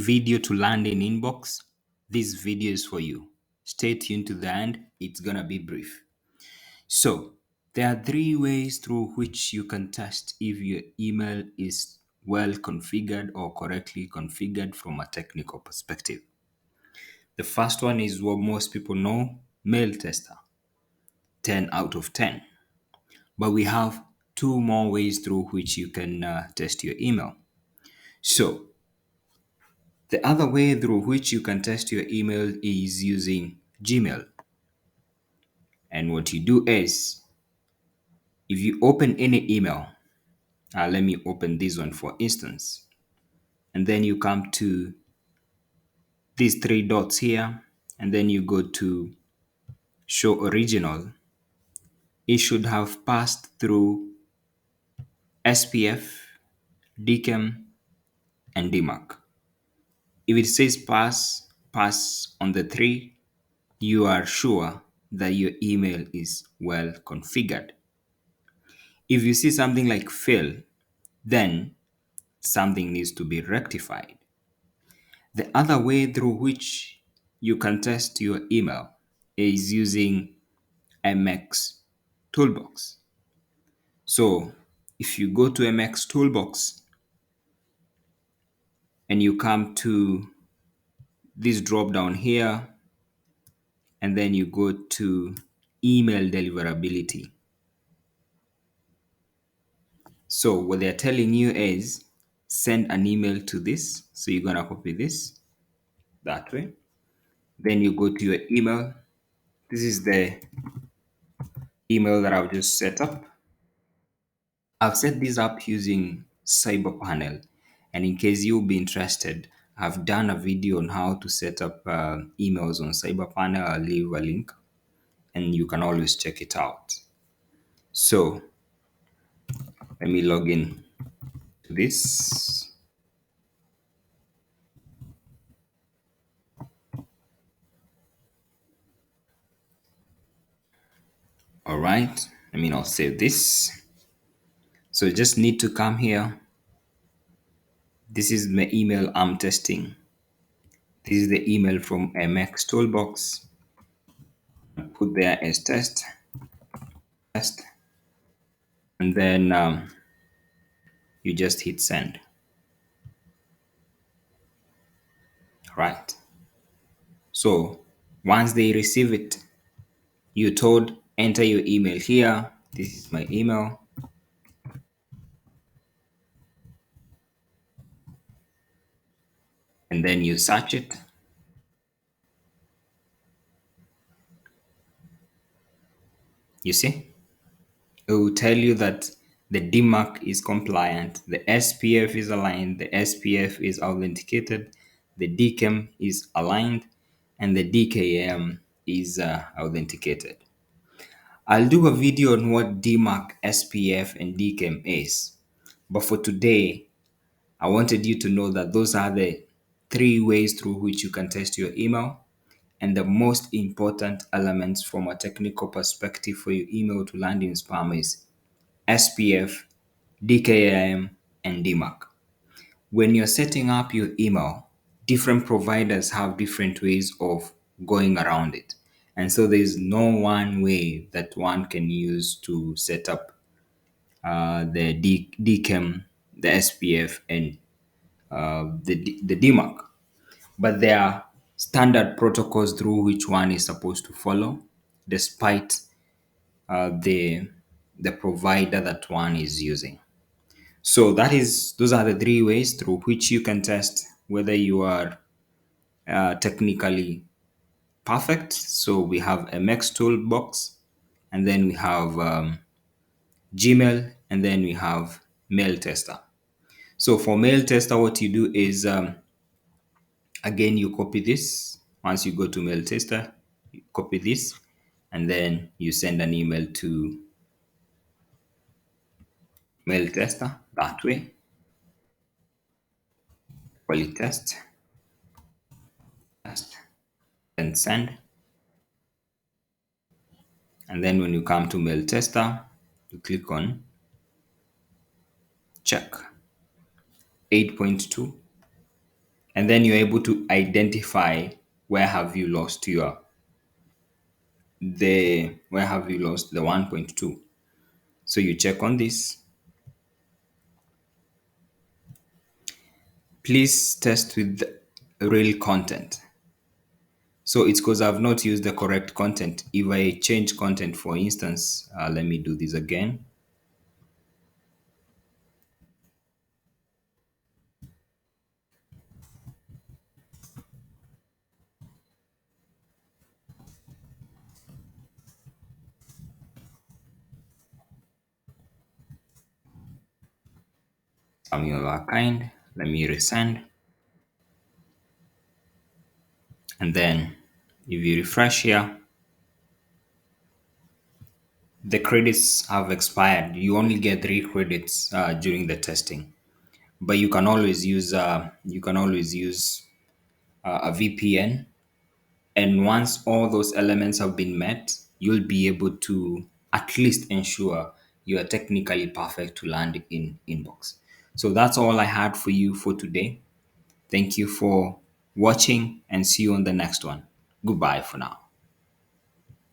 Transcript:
video to land in inbox, this video is for you. Stay tuned to the end. It's gonna be brief. So there are three ways through which you can test if your email is well configured or correctly configured from a technical perspective. The first one is what most people know, mail tester, 10 out of 10. But we have two more ways through which you can test your email. So the other way through which you can test your email is using Gmail. And what you do is, if you open any email, let me open this one for instance, and then you come to these three dots here, and then you go to show original. It should have passed through SPF, DKIM, and DMARC. If it says pass on the three, you are sure that your email is well configured. If you see something like fail, then something needs to be rectified. The other way through which you can test your email is using MX Toolbox. So if you go to MX Toolbox and you come to this drop down here, and then you go to email deliverability. So what they're telling you is send an email to this. So you're gonna copy this that way. Then you go to your email. This is the email that I've just set up. I've set this up using CyberPanel. And in case you'll be interested, I've done a video on how to set up emails on CyberPanel. I'll leave a link and you can always check it out. So let me log in to this. All right, let me now save this. So you just need to come here. This is my email I'm testing. This is the email from MX Toolbox. Put there as test, and then you just hit send. Right. So once they receive it, you're told enter your email here. This is my email. And then you search it. You see? It will tell you that the DMARC is compliant, the SPF is aligned, the SPF is authenticated, the DKIM is aligned, and the DKM is authenticated. I'll do a video on what DMARC, SPF, and DKIM is. But for today, I wanted you to know that those are the three ways through which you can test your email. And the most important elements from a technical perspective for your email to land in spam is SPF, DKIM, and DMARC. When you're setting up your email, different providers have different ways of going around it. And so there's no one way that one can use to set up the DKIM, the SPF, and the DMARC. But there are standard protocols through which one is supposed to follow, despite the provider that one is using. So those are the three ways through which you can test whether you are technically perfect. So we have a MX Toolbox, and then we have Gmail, and then we have Mail Tester. So for Mail Tester, what you do is again you copy this. Once you go to Mail Tester, you copy this, and then you send an email to Mail Tester that way. Quality test, then send. And then when you come to Mail Tester, you click on check 8.2 and then you're able to identify where have you lost your the where have you lost the 1.2. So you check on this. Please test with real content. So it's because I've not used the correct content. If I change content, for instance, let me do this again. Something of that kind. Let me resend. And then if you refresh here, the credits have expired. You only get 3 credits during the testing, but you can always use a VPN. And once all those elements have been met, you'll be able to at least ensure you are technically perfect to land in inbox. So that's all I had for you for today. Thank you for watching and see you on the next one. Goodbye for now.